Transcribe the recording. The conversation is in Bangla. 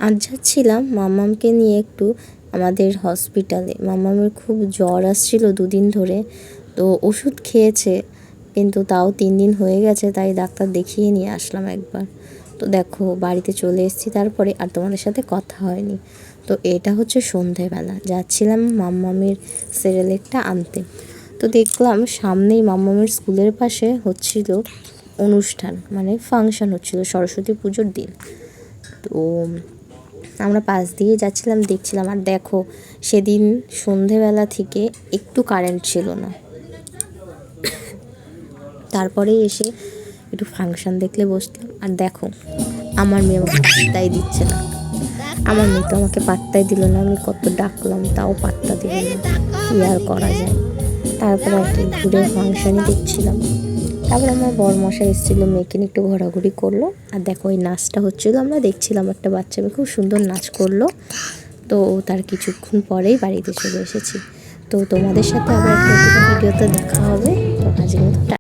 আজ যাচ্ছিলাম মাম্মামকে নিয়ে একটু আমাদের হসপিটালে। মাম্মামের খুব জ্বর আসছিল 2 দিন ধরে, তো ওষুধ খেয়েছে কিন্তু তাও 3 দিন হয়ে গেছে, তাই ডাক্তার দেখিয়ে নিয়ে আসলাম একবার। তো দেখো বাড়িতে চলে এসেছি তারপরে, আর তোমাদের সাথে কথা হয়নি। তো এটা হচ্ছে সন্ধেবেলা, যাচ্ছিলাম মাম্মামের সেরেলেকটা আনতে। তো দেখলাম সামনেই মাম্মামের স্কুলের পাশে হচ্ছিল অনুষ্ঠান, মানে ফাংশন হচ্ছিল সরস্বতী পুজোর দিন। তো আমরা পাশ দিয়ে যাচ্ছিলাম, দেখছিলাম। আর দেখো সেদিন সন্ধেবেলা থেকে একটু কারেন্ট ছিল না, তারপরে এসে একটু ফাংশন দেখলে বসলাম। আর দেখো আমার মেয়ে আমাকে পাত্তাই দিচ্ছে না। আমার মেয়ে তো আমাকে পাত্তাই দিল না, আমি কত ডাকলাম তাও পাত্তা দিল না, কী আর করা যায়। তারপর আর কি ঘুরে ফাংশনই দেখছিলাম। তারপর আমার বরমশাই এসেছিলো, মেয়েকে নিয়ে একটু ঘোরাঘুরি করলো। আর দেখো ওই নাচটা হচ্ছিলো, আমরা দেখছিলাম। একটা বাচ্চা মেয়ে খুব সুন্দর নাচ করলো। তো তার কিছুক্ষণ পরেই বাড়িতে চলে এসেছি। তো তোমাদের সাথে আবার একটা ভিডিওতে দেখা হবে। তো আজকে